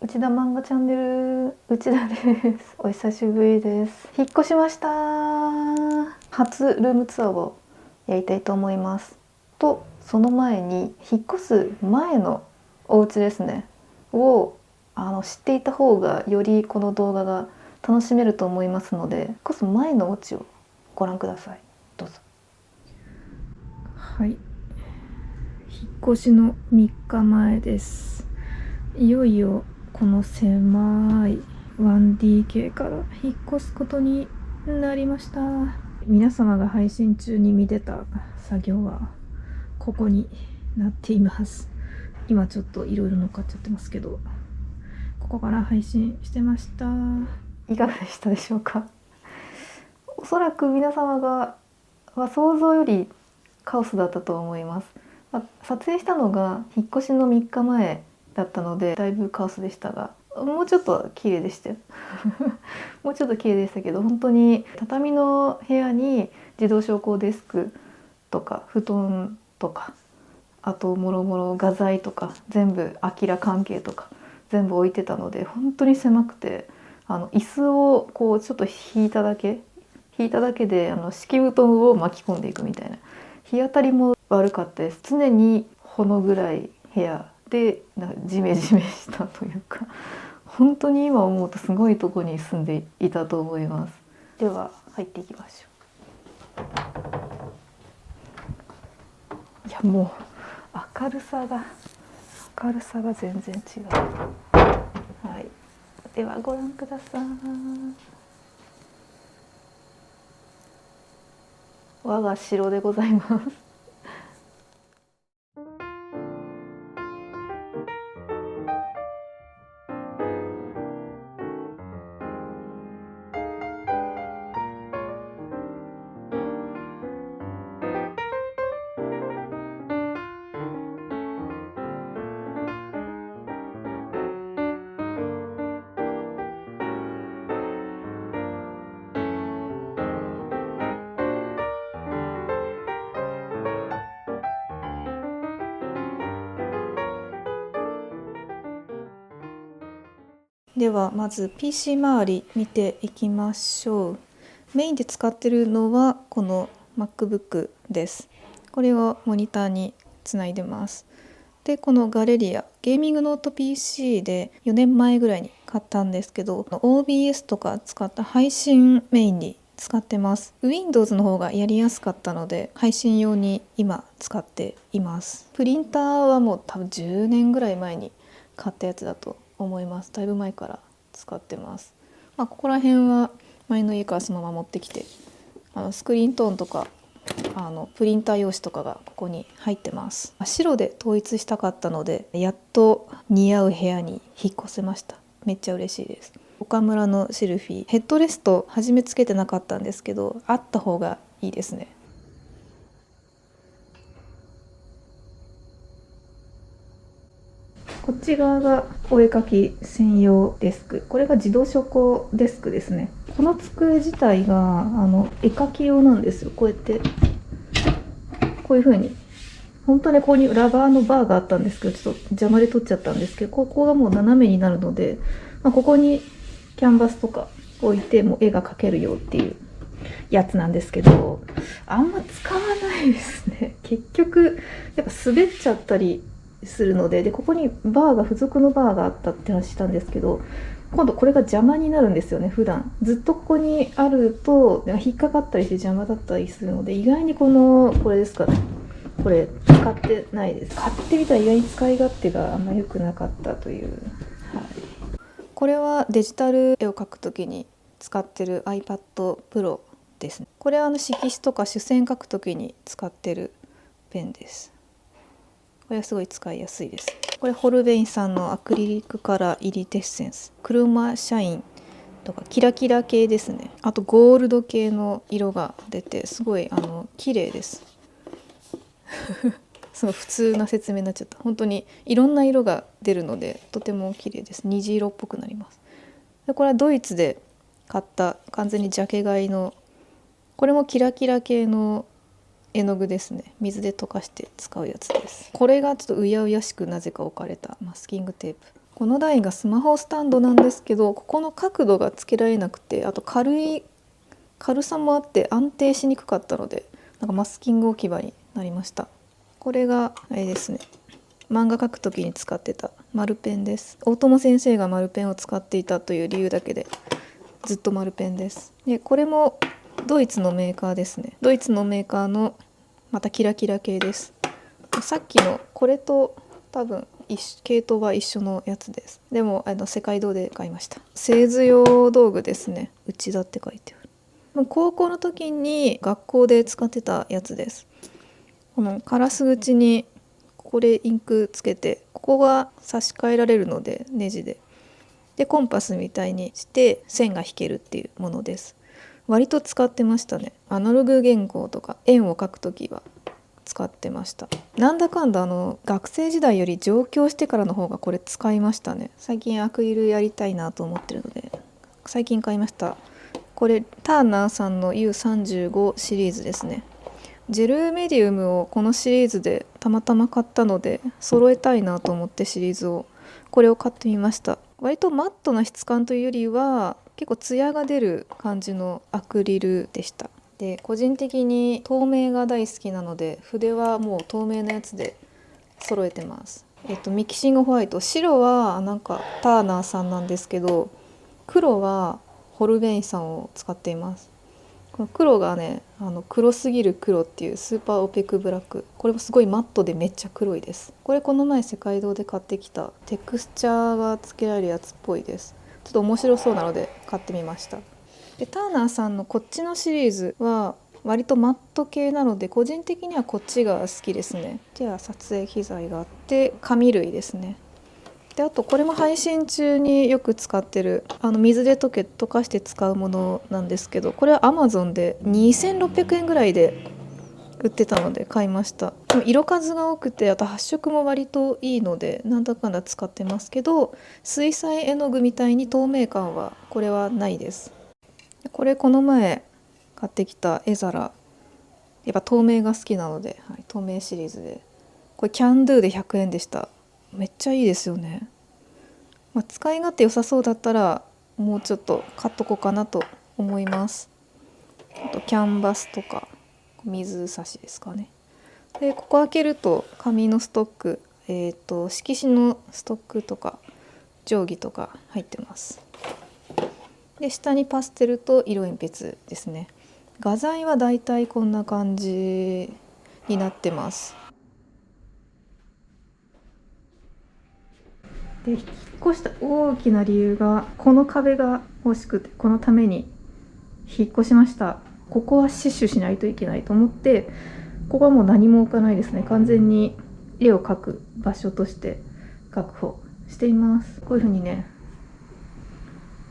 内田漫画チャンネル内田です。お久しぶりです。引っ越しました。初ルームツアーをやりたいと思います。とその前に引っ越す前のお家ですねを知っていた方がよりこの動画が楽しめると思いますので、引っ越す前のお家をご覧ください。どうぞ。はい、引っ越しの3日前です。いよいよこの狭い 1DK から引っ越すことになりました。皆様が配信中に見てた作業はここになっています。今ちょっといろいろ乗っかっちゃってますけど、ここから配信してました。いかがでしたでしょうか。おそらく皆様が想像よりカオスだったと思います。撮影したのが引っ越しの3日前だったのでだいぶカオスでしたが、もうちょっと綺麗でしたよもうちょっと綺麗でしたけど、本当に畳の部屋に自動昇降デスクとか布団とか、あともろもろ画材とか全部アキラ関係とか全部置いてたので、本当に狭くて、椅子をこうちょっと引いただけで敷布団を巻き込んでいくみたいな、日当たりも悪かったです。常にほの暗い部屋でジメジメしたというか、本当に今思うとすごいとこに住んでいたと思います。では入っていきましょう。いやもう明るさが全然違う。はい、ではご覧ください。我が城でございます。ではまず PC 周り見ていきましょう。メインで使ってるのはこの MacBook です。これをモニターにつないでます。でこのガレリアゲーミングノート PC で4年前ぐらいに買ったんですけど、 OBS とか使った配信メインに使ってます。 Windows の方がやりやすかったので配信用に今使っています。プリンターはもう多分10年ぐらい前に買ったやつだと思います。だいぶ前から使ってます。ここら辺は前の家からそのまま持ってきて、スクリーントーンとかプリンター用紙とかがここに入ってます。白で統一したかったのでやっと似合う部屋に引っ越せました。めっちゃ嬉しいです。岡村のシルフィーヘッドレスト初めつけてなかったんですけど、あった方がいいですね。こっち側がお絵かき専用デスク、これが自動昇降デスクですね。この机自体が絵かき用なんですよ。こうやってこういう風に、本当にここにラバーのバーがあったんですけど、ちょっと邪魔で取っちゃったんですけど、ここがもう斜めになるので、ここにキャンバスとか置いてもう絵が描けるよっていうやつなんですけど、あんま使わないですね。結局やっぱ滑っちゃったりするので、ここにバーが付属のバーがあったって話したんですけど、今度これが邪魔になるんですよね。普段ずっとここにあると引っかかったりして邪魔だったりするので、意外にこれですかね、これ使ってないです。買ってみたら意外に使い勝手があんま良くなかったという、はい、これはデジタル絵を描くときに使ってる iPad Pro ですね。これは色紙とか主線描くときに使ってるペンです。これはすごい使いやすいです。これホルベインさんのアクリリックカラーイリテッセンス、クロマシャインとかキラキラ系ですね。あとゴールド系の色が出てすごい綺麗ですその普通な説明になっちゃった。本当にいろんな色が出るのでとても綺麗です。虹色っぽくなります。でこれはドイツで買った完全にジャケ買いの、これもキラキラ系の絵の具ですね。水で溶かして使うやつです。これがちょっとうやうやしくなぜか置かれたマスキングテープこの台がスマホスタンドなんですけど、ここの角度がつけられなくて、あと軽さもあって安定しにくかったので、なんかマスキング置き場になりました。これがあれですね、漫画描く時に使ってた丸ペンです。大友先生が丸ペンを使っていたという理由だけでずっと丸ペンです。でこれもドイツのメーカーですね。ドイツのメーカーのまたキラキラ系です。さっきのこれと多分系統は一緒のやつです。でも世界堂で買いました。製図用道具ですね。内田って書いてある。高校の時に学校で使ってたやつです。このカラス口にこれインクつけて、ここが差し替えられるのでネジでコンパスみたいにして線が引けるっていうものです。割と使ってましたね。アナログ原稿とか円を描くときは使ってました。なんだかんだ学生時代より上京してからの方がこれ使いましたね。最近アクリルやりたいなと思ってるので最近買いました。これターナーさんの U35 シリーズですね。ジェルメディウムをこのシリーズでたまたま買ったので揃えたいなと思ってシリーズをこれを買ってみました。割とマットな質感というよりは結構ツヤが出る感じのアクリルでした。で個人的に透明が大好きなので筆はもう透明なやつで揃えてます。ミキシングホワイト、白はなんかターナーさんなんですけど、黒はホルベインさんを使っています。この黒がね、黒すぎる黒っていうスーパーオペクブラック、これもすごいマットでめっちゃ黒いです。これこの前世界堂で買ってきたテクスチャーがつけられるやつっぽいです。ちょっと面白そうなので買ってみました。でターナーさんのこっちのシリーズは割とマット系なので個人的にはこっちが好きですね。では撮影機材があって紙類ですね。であとこれも配信中によく使ってる水で溶かして使うものなんですけど、これは Amazon で2600円ぐらいで売ってたので買いました。でも色数が多くて、あと発色も割といいのでなんだかんだ使ってますけど、水彩絵の具みたいに透明感はこれはないです。これこの前買ってきた絵皿、やっぱ透明が好きなので、はい、透明シリーズでこれキャンドゥで100円でした。めっちゃいいですよね。使い勝手良さそうだったらもうちょっと買っとこうかなと思います。あとキャンバスとか水差しですかね。でここ開けると紙のストック、色紙のストックとか定規とか入ってます。で下にパステルと色鉛筆ですね。画材はだいたいこんな感じになってます。で引っ越した大きな理由がこの壁が欲しくて、このために引っ越しました。ここは死守しないといけないと思って、ここはもう何も置かないですね。完全に絵を描く場所として確保しています。こういう風にね、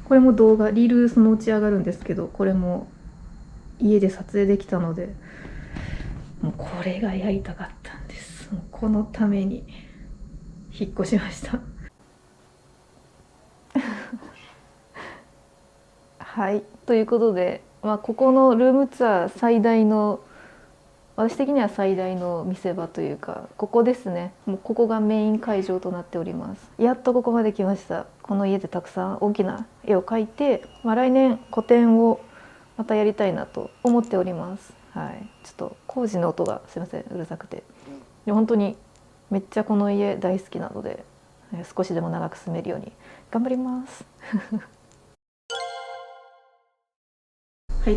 これも動画リールそのうち上がるんですけど、これも家で撮影できたので、もうこれがやりたかったんです。もうこのために引っ越しましたはい、ということで、ここのルームツアー最大の、私的には最大の見せ場というか、ここですね。もうここがメイン会場となっております。やっとここまで来ました。この家でたくさん大きな絵を描いて、来年個展をまたやりたいなと思っております。はい、ちょっと工事の音がすいません、うるさくて。で本当にめっちゃこの家大好きなので、少しでも長く住めるように頑張りますはい、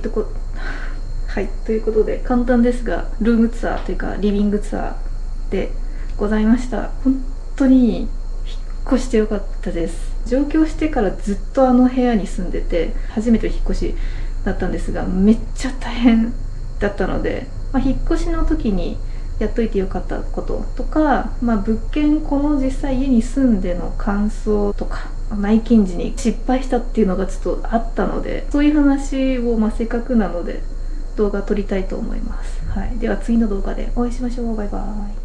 ということで簡単ですがルームツアーというかリビングツアーでございました。本当に引っ越してよかったです。上京してからずっと部屋に住んでて、初めての引っ越しだったんですがめっちゃ大変だったので、引っ越しの時にやっといてよかったこととか、物件この実際家に住んでの感想とか、内見時に失敗したっていうのがちょっとあったので、そういう話をせっかくなので動画撮りたいと思います。はい、では次の動画でお会いしましょう。バイバイ。